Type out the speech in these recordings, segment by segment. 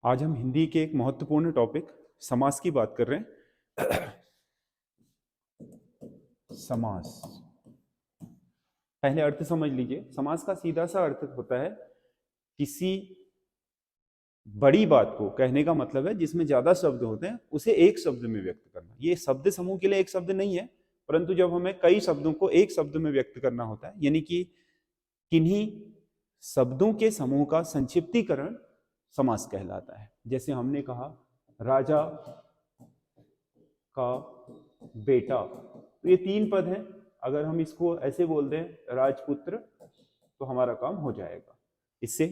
आज हम हिंदी के एक महत्वपूर्ण टॉपिक समास की बात कर रहे हैं। समास, पहले अर्थ समझ लीजिए। समास का सीधा सा अर्थ होता है किसी बड़ी बात को कहने का मतलब है जिसमें ज्यादा शब्द होते हैं उसे एक शब्द में व्यक्त करना। ये शब्द समूह के लिए एक शब्द नहीं है, परंतु जब हमें कई शब्दों को एक शब्द में व्यक्त करना होता है, यानी कि किन्हीं शब्दों के समूह का संक्षिप्तीकरण समास कहलाता है। जैसे हमने कहा राजा का बेटा, तो ये तीन पद हैं। अगर हम इसको ऐसे बोल दें राजपुत्र, तो हमारा काम हो जाएगा। इससे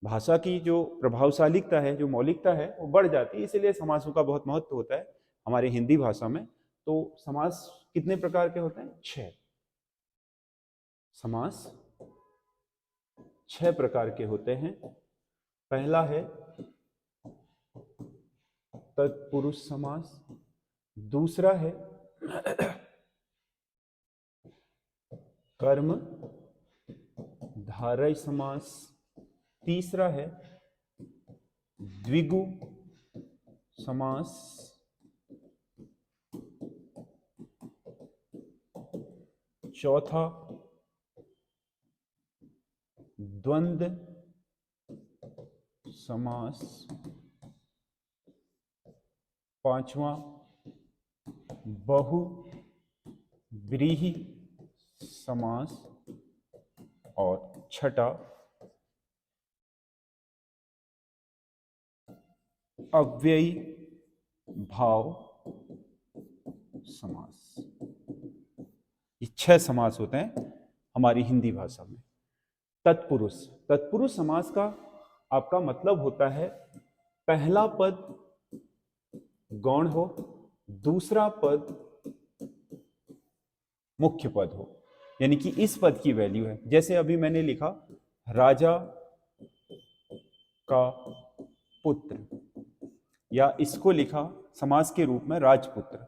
भाषा की जो प्रभावशालीता है, जो मौलिकता है, वो बढ़ जाती है। इसलिए समासों का बहुत महत्व होता है हमारे हिंदी भाषा में। तो समास कितने प्रकार के होते हैं? 6 समास 6 प्रकार के होते हैं। पहला है तत्पुरुष समास, दूसरा है कर्म धारय समास, तीसरा है द्विगु समास, चौथा द्वंद्व समास, पांचवा बहुव्रीहि समास और छठा अव्ययी भाव समास। ये 6 समास होते हैं हमारी हिंदी भाषा में। तत्पुरुष, तत्पुरुष समास का आपका मतलब होता है पहला पद गौण हो, दूसरा पद मुख्य पद हो, यानी कि इस पद की वैल्यू है। जैसे अभी मैंने लिखा राजा का पुत्र, या इसको लिखा समास के रूप में राजपुत्र,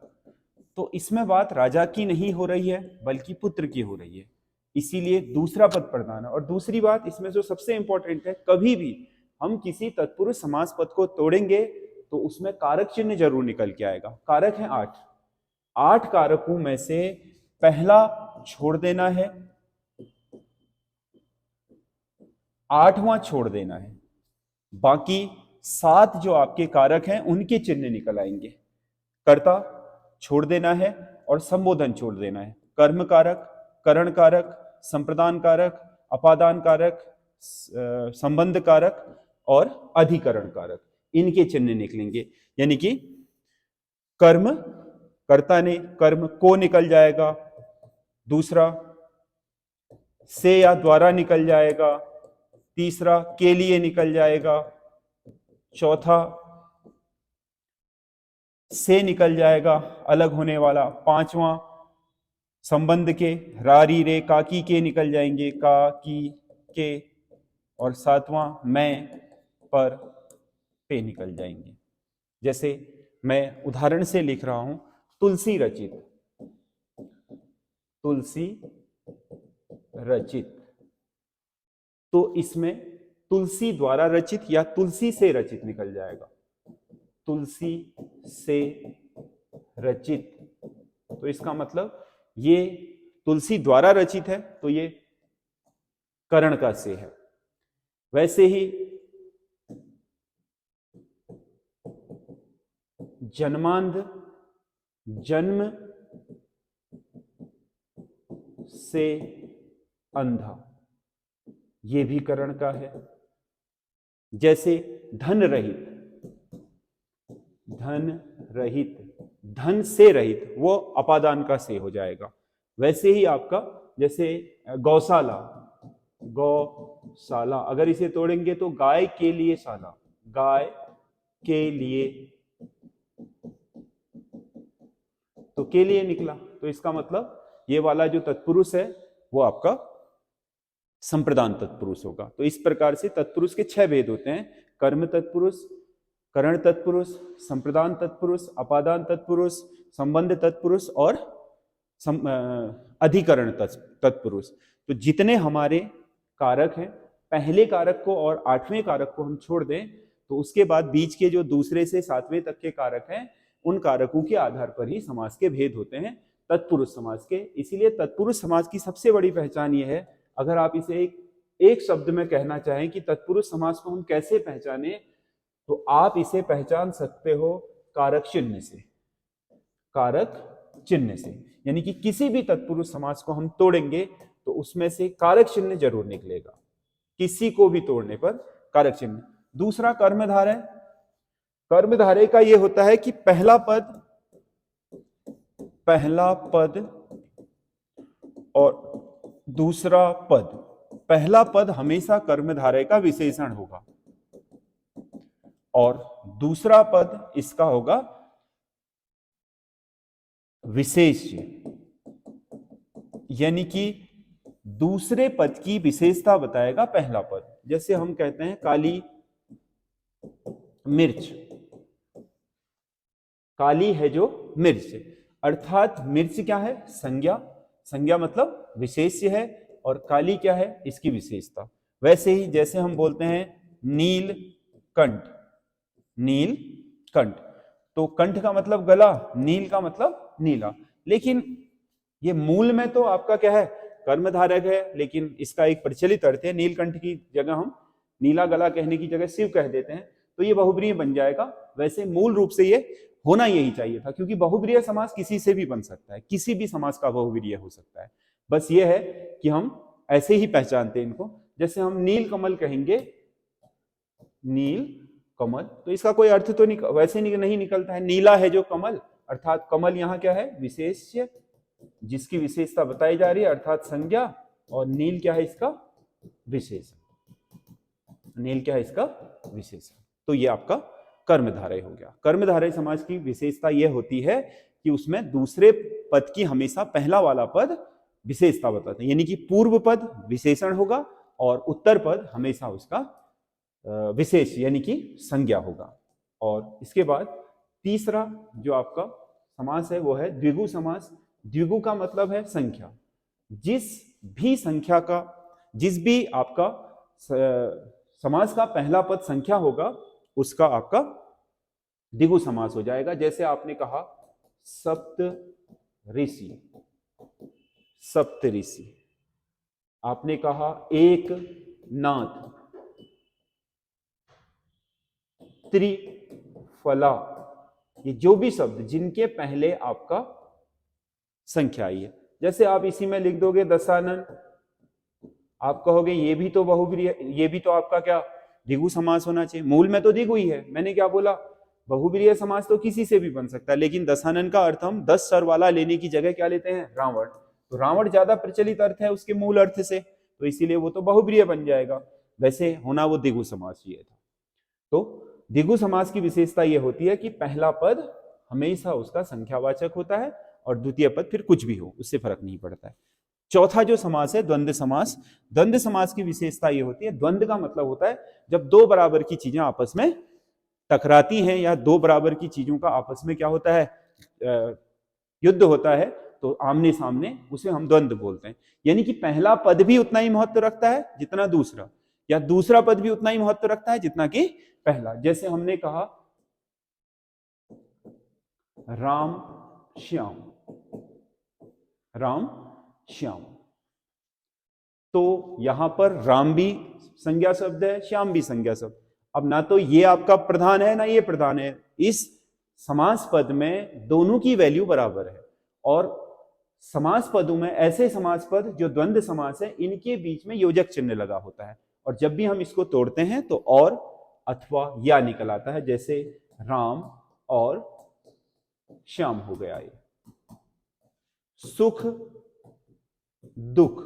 तो इसमें बात राजा की नहीं हो रही है बल्कि पुत्र की हो रही है, इसीलिए दूसरा पद प्रधान है। और दूसरी बात इसमें जो सबसे इंपॉर्टेंट है, कभी भी हम किसी तत्पुरुष समास पद को तोड़ेंगे तो उसमें कारक चिन्ह जरूर निकल के आएगा। कारक है 8, 8 कारकों में से पहला छोड़ देना है, 8वां छोड़ देना है, बाकी 7 जो आपके कारक हैं उनके चिन्ह निकल आएंगे। कर्ता छोड़ देना है और संबोधन छोड़ देना है। कर्म कारक, करण कारक, संप्रदान कारक, अपादान कारक, संबंध कारक और अधिकरण कारक, इनके चिन्ह निकलेंगे। यानी कि कर्म, कर्ता ने कर्म को निकल जाएगा, दूसरा से या द्वारा निकल जाएगा, तीसरा के लिए निकल जाएगा, चौथा से निकल जाएगा अलग होने वाला, पांचवा संबंध के रारी रे काकी के निकल जाएंगे, का की के, और सातवां मैं पर पे निकल जाएंगे। जैसे मैं उदाहरण से लिख रहा हूं तुलसी रचित, तुलसी रचित, तो इसमें तुलसी द्वारा रचित या तुलसी से रचित निकल जाएगा। तुलसी से रचित, तो इसका मतलब ये तुलसी द्वारा रचित है, तो ये करण का से है। वैसे ही जन्मांध, जन्म से अंधा, ये भी करण का है। जैसे धन रहित, धन रहित, धन से रहित, वो अपादान का से हो जाएगा। वैसे ही आपका जैसे गौशाला, गौशाला, अगर इसे तोड़ेंगे तो गाय के लिए शाला, गाय के लिए, तो के लिए निकला, तो इसका मतलब ये वाला जो तत्पुरुष है वो आपका संप्रदान तत्पुरुष होगा। तो इस प्रकार से तत्पुरुष के 6 भेद होते हैं: कर्म तत्पुरुष, करण तत्पुरुष, संप्रदान तत्पुरुष, अपादान तत्पुरुष, संबंध तत्पुरुष और अधिकरण तत्पुरुष। तो जितने हमारे कारक हैं, पहले कारक को और 8वें कारक को हम छोड़ दें तो उसके बाद बीच के जो दूसरे से सातवें तक के कारक हैं, उन कारकों के आधार पर ही समास के भेद होते हैं तत्पुरुष समास के। इसीलिए तत्पुरुष समास की सबसे बड़ी पहचान यह है, अगर आप इसे एक शब्द में कहना चाहें कि तत्पुरुष समास को हम कैसे पहचाने, तो आप इसे पहचान सकते हो कारक चिन्ह से। कारक चिन्ह से यानी कि किसी भी तत्पुरुष समास को हम तोड़ेंगे तो उसमें से कारक चिन्ह जरूर निकलेगा, किसी को भी तोड़ने पर कारक चिन्ह। दूसरा कर्मधारय। कर्मधारय का यह होता है कि पहला पद और दूसरा पद, पहला पद हमेशा कर्मधारय का विशेषण होगा और दूसरा पद इसका होगा विशेष्य, यानी कि दूसरे पद की विशेषता बताएगा पहला पद। जैसे हम कहते हैं काली मिर्च, काली है जो मिर्च, अर्थात मिर्च क्या है? संज्ञा। संज्ञा मतलब विशेष्य है और काली क्या है? इसकी विशेषता। वैसे ही जैसे हम बोलते हैं नीलकंठ, नीलकंठ, तो कंठ का मतलब गला, नील का मतलब नीला, लेकिन ये मूल में तो आपका क्या है? कर्मधारक है, लेकिन इसका एक प्रचलित अर्थ है, नीलकंठ की जगह हम नीला गला कहने की जगह शिव कह देते हैं, तो ये बहुब्रीहि बन जाएगा। वैसे मूल रूप से ये होना यही चाहिए था, क्योंकि बहुब्रीहि समास किसी से भी बन सकता है, किसी भी समास का बहुब्रीहि हो सकता है। बस ये है कि हम ऐसे ही पहचानते हैं इनको। जैसे हम नील कमल कहेंगे, नील कमल, तो इसका कोई अर्थ तो वैसे नहीं निकलता है। नीला है जो कमल, अर्थात कमल यहाँ क्या है? विशेष्य, जिसकी विशेषता बताई जा रही है, अर्थात संज्ञा, और नील क्या है? इसका विशेषण। नील क्या है? इसका विशेषण। तो ये आपका कर्मधारय हो गया। कर्मधारय समास की विशेषता यह होती है कि उसमें दूसरे पद की हमेशा पहला वाला पद विशेषता बताते हैं, यानी कि पूर्व पद विशेषण होगा और उत्तर पद हमेशा उसका विशेष यानी कि संज्ञा होगा। और इसके बाद तीसरा जो आपका समास है वो है द्विगु समास। द्विगु का मतलब है संख्या। जिस भी आपका समास का पहला पद संख्या होगा, उसका आपका द्विगु समास हो जाएगा। जैसे आपने कहा सप्तऋषि, सप्तऋषि, आपने कहा एक नाथ, त्रिफला, ये जो भी शब्द जिनके पहले आपका संख्या आई है। जैसे आप इसी में लिख दोगे दशानन, आप कहोगे ये भी तो बहुब्रीहि, ये भी तो आपका क्या? द्विगु समास होना चाहिए। मूल में तो द्विगु ही है, मैंने क्या बोला? बहुब्रीहि समास तो किसी से भी बन सकता है, लेकिन दशानन का अर्थ हम 10 सर वाला लेने की जगह क्या लेते हैं? रावण। तो रावण ज्यादा प्रचलित अर्थ है उसके मूल अर्थ से, तो इसीलिए वो तो बहुब्रीहि बन जाएगा। वैसे होना वो द्विगु समास ही था। तो द्विगु समास की विशेषता यह होती है कि पहला पद हमेशा उसका संख्यावाचक होता है और द्वितीय पद फिर कुछ भी हो, उससे फर्क नहीं पड़ता है। चौथा जो समास है द्वंद्व समास। द्वंद्व समास की विशेषता यह होती है, द्वंद्व का मतलब होता है जब दो बराबर की चीजें आपस में टकराती हैं या दो बराबर की चीजों का आपस में क्या होता है? युद्ध होता है, तो आमने सामने, उसे हम द्वंद्व बोलते हैं। यानी कि पहला पद भी उतना ही महत्व रखता है जितना दूसरा, या दूसरा पद भी उतना ही महत्व रखता है जितना कि पहला। जैसे हमने कहा राम श्याम, राम श्याम, तो यहां पर राम भी संज्ञा शब्द है, श्याम भी संज्ञा शब्द। अब ना तो ये आपका प्रधान है ना ये प्रधान है, इस समास पद में दोनों की वैल्यू बराबर है। और समास पदों में ऐसे समास पद जो द्वंद्व समास है, इनके बीच में योजक चिन्ह लगा होता है, और जब भी हम इसको तोड़ते हैं तो और अथवा या निकल आता है। जैसे राम और श्याम हो गया ये। सुख दुख,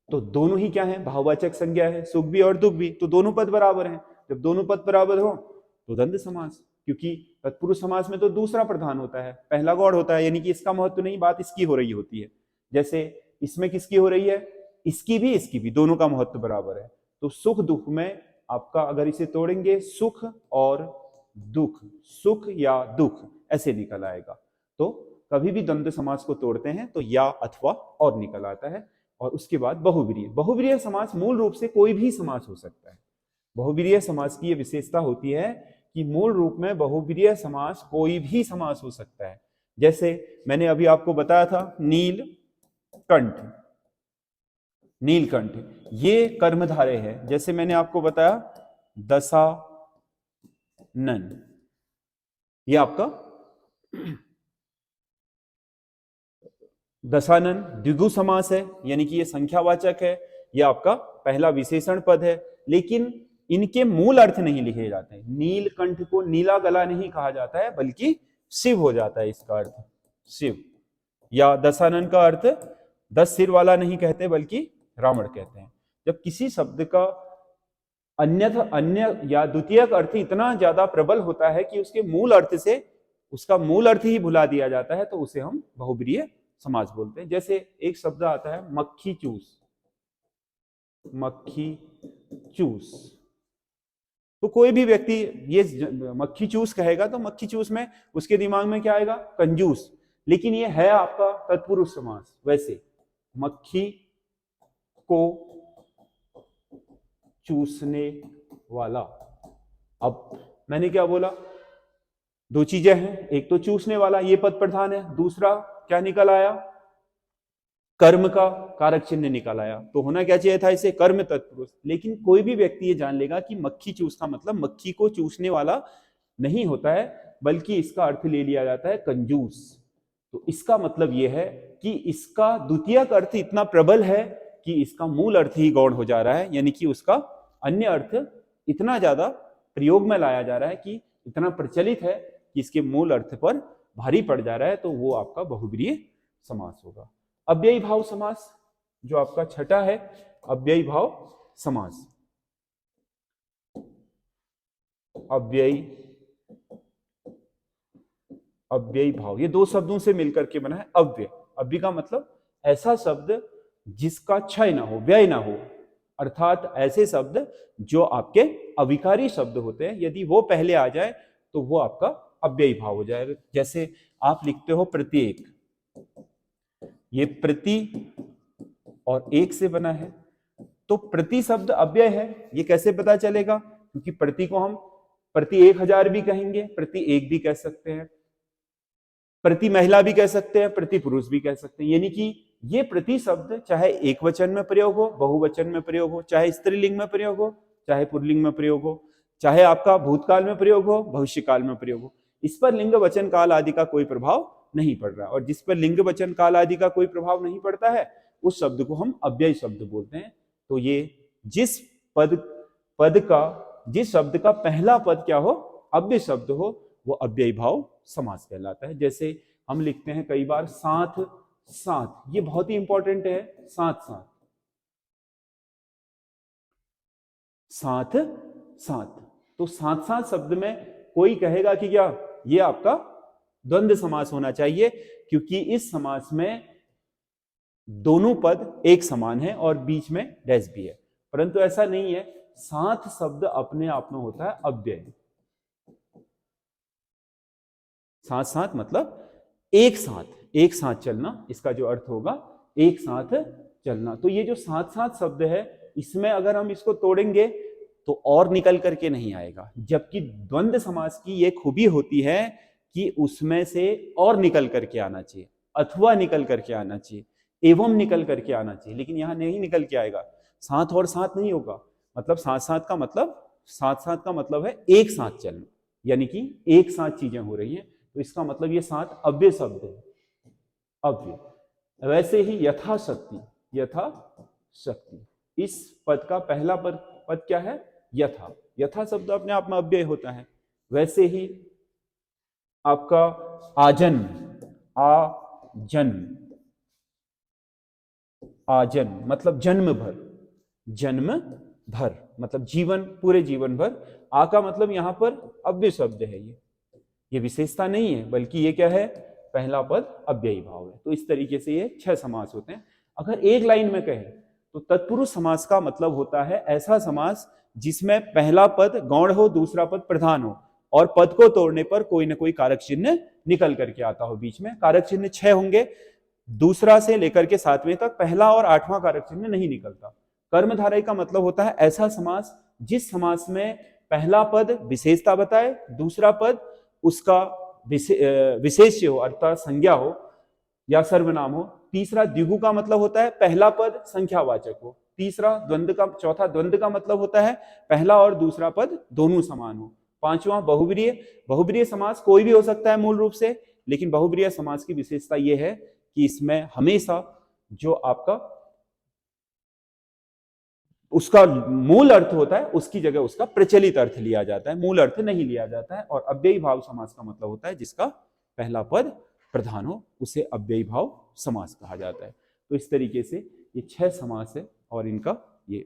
तो दोनों ही क्या है? भाववाचक संज्ञा है, सुख भी और दुख भी, तो दोनों पद बराबर हैं। जब दोनों पद बराबर हो तो द्वंद्व समास, क्योंकि तत्पुरुष समास में तो दूसरा प्रधान होता है, पहला गौड़ होता है, यानी कि इसका महत्व नहीं, बात इसकी हो रही होती है। जैसे इसमें किसकी हो रही है? इसकी भी, दोनों का महत्व बराबर है। तो सुख दुख में आपका अगर इसे तोड़ेंगे, सुख और दुख, सुख या दुख ऐसे निकल आएगा। तो कभी भी द्वंद्व समास को तोड़ते हैं तो या अथवा और निकल आता है। और उसके बाद बहुब्रीहि। बहुब्रीहि समास मूल रूप से कोई भी समास हो सकता है। बहुब्रीहि समास की ये विशेषता होती है कि मूल रूप में बहुब्रीहि समास कोई भी समास हो सकता है। जैसे मैंने अभी आपको बताया था नीलकंठ, नीलकंठ ये कर्मधारय है। जैसे मैंने आपको बताया दशानन, ये आपका दशानन द्विगु समास है, यानी कि ये संख्यावाचक है, ये आपका पहला विशेषण पद है, लेकिन इनके मूल अर्थ नहीं लिखे जाते हैं। नीलकंठ को नीला गला नहीं कहा जाता है, बल्कि शिव हो जाता है इसका अर्थ, शिव। या दशानन का अर्थ 10 सिर वाला नहीं कहते, बल्कि रावण कहते हैं। जब किसी शब्द का अन्य या द्वितीयक अर्थ इतना ज्यादा प्रबल होता है कि उसके मूल अर्थ से उसका मूल अर्थ ही भुला दिया जाता है, तो उसे हम बहुब्रीहि समास बोलते हैं। जैसे एक शब्द आता है मक्खी चूस, मक्खी चूस, तो कोई भी व्यक्ति ये मक्खी चूस कहेगा तो मक्खी चूस में उसके दिमाग में क्या आएगा? कंजूस। लेकिन ये है आपका तत्पुरुष समास। वैसे मक्खी को चूसने वाला, अब मैंने क्या बोला? दो चीजें हैं, एक तो चूसने वाला, ये पद प्रधान है, दूसरा क्या निकल आया? कर्म का कारक चिन्ह निकल आया। तो होना क्या चाहिए था इसे? कर्म तत्पुरुष। लेकिन कोई भी व्यक्ति ये जान लेगा कि मक्खी चूस का मतलब मक्खी को चूसने वाला नहीं होता है, बल्कि इसका अर्थ ले लिया जाता है कंजूस। तो इसका मतलब यह है कि इसका द्वितीयक अर्थ इतना प्रबल है कि इसका मूल अर्थ ही गौण हो जा रहा है, यानी कि उसका अन्य अर्थ इतना ज्यादा प्रयोग में लाया जा रहा है कि इतना प्रचलित है कि इसके मूल अर्थ पर भारी पड़ जा रहा है, तो वो आपका बहुब्रीहि समास होगा। अव्ययी भाव समास जो आपका छठा है, अव्ययी भाव समास। अव्ययी भाव ये दो शब्दों से मिलकर के बना है। अव्यय, अव्यय का मतलब ऐसा शब्द जिसका क्षय ना हो, व्यय ना हो, अर्थात ऐसे शब्द जो आपके अविकारी शब्द होते हैं, यदि वो पहले आ जाए तो वो आपका अव्ययी भाव हो जाएगा। जैसे आप लिखते हो प्रत्येक, ये प्रति और एक से बना है, तो प्रति शब्द अव्यय है। ये कैसे पता चलेगा? क्योंकि प्रति को हम प्रति 1000 भी कहेंगे, प्रति एक भी कह सकते हैं, प्रति महिला भी कह सकते हैं, प्रति पुरुष भी कह सकते हैं। यानी कि ये प्रति शब्द चाहे एक वचन में प्रयोग हो, बहुवचन में प्रयोग हो, चाहे स्त्रीलिंग में प्रयोग हो, चाहे पुल्लिंग में प्रयोग हो, चाहे आपका भूतकाल में प्रयोग हो, भविष्यकाल में प्रयोग हो, इस पर लिंग वचन काल आदि का कोई प्रभाव नहीं पड़ रहा। और जिस पर लिंग वचन काल आदि का कोई प्रभाव नहीं पड़ता है, उस शब्द को हम अव्ययी शब्द बोलते हैं। तो ये जिस जिस शब्द का पहला पद क्या हो, अव्यय शब्द हो, वो अव्ययी भाव समास कहलाता है। जैसे हम लिखते हैं कई बार साथ साथ, ये बहुत ही इंपॉर्टेंट है। साथ साथ, साथ साथ, तो साथ साथ शब्द में कोई कहेगा कि क्या ये आपका द्वंद्व समास होना चाहिए, क्योंकि इस समास में दोनों पद एक समान है और बीच में डैश भी है। परंतु ऐसा नहीं है, साथ शब्द अपने आप में होता है अव्यय। साथ साथ मतलब एक साथ चलना, इसका जो अर्थ होगा एक साथ चलना। तो ये जो साथ साथ शब्द है, इसमें अगर हम इसको तोड़ेंगे तो और निकल करके नहीं आएगा। जबकि द्वंद्व समास की ये खूबी होती है कि उसमें से और निकल करके आना चाहिए, अथवा निकल करके आना चाहिए, एवं निकल करके आना चाहिए, लेकिन यहां नहीं निकल के आएगा। साथ और साथ नहीं होगा। मतलब साथ साथ का मतलब है एक साथ चलना, यानी कि एक साथ चीजें हो रही हैं, तो इसका मतलब ये साथ अव्यय शब्द है, अव्यय। वैसे ही यथाशक्ति, यथाशक्ति, इस पद का पहला पद क्या है? यथा। यथा शब्द अपने आप में अव्यय होता है। वैसे ही आपका आजन्म, आजन्म मतलब जन्म भर मतलब जीवन, पूरे जीवन भर। आ का मतलब यहां पर अव्यय शब्द है, ये विशेषता नहीं है, बल्कि ये क्या है? पहला पद अव्ययी भाव है। तो इस तरीके से ये 6 समास होते हैं। अगर एक लाइन में कहें तो तत्पुरुष समास का मतलब होता है ऐसा समास जिसमें पहला पद गौण हो, दूसरा पद प्रधान हो, और पद को तोड़ने पर कोई ना कोई कारक चिन्ह निकल करके आता हो। बीच में कारक चिन्ह 6 होंगे, दूसरा से लेकर के 7वें तक पहला और 8वां कारक चिन्ह नहीं निकलता। कर्मधारय का मतलब होता है ऐसा समास जिस समास में पहला पद विशेषता बताए, दूसरा पद उसका विशेष्य हो अर्थात संज्ञा हो या सर्वनाम हो, तीसरा द्विगु का मतलब होता है पहला पद संख्यावाचक हो, तीसरा द्वंद्व का, चौथा द्वंद्व का मतलब होता है पहला और दूसरा पद दोनों समान हो, पांचवा बहुब्रीय। बहुब्रीय समास कोई भी हो सकता है मूल रूप से, लेकिन बहुब्रीय समास की विशेषता यह है कि इसमें हमेशा जो आपका उसका मूल अर्थ होता है उसकी जगह उसका प्रचलित अर्थ लिया जाता है, मूल अर्थ नहीं लिया जाता है। और अव्ययी भाव समास का मतलब होता है जिसका पहला पद प्रधान हो, उसे अव्ययी भाव समास कहा जाता है। तो इस तरीके से ये 6 समास है और इनका ये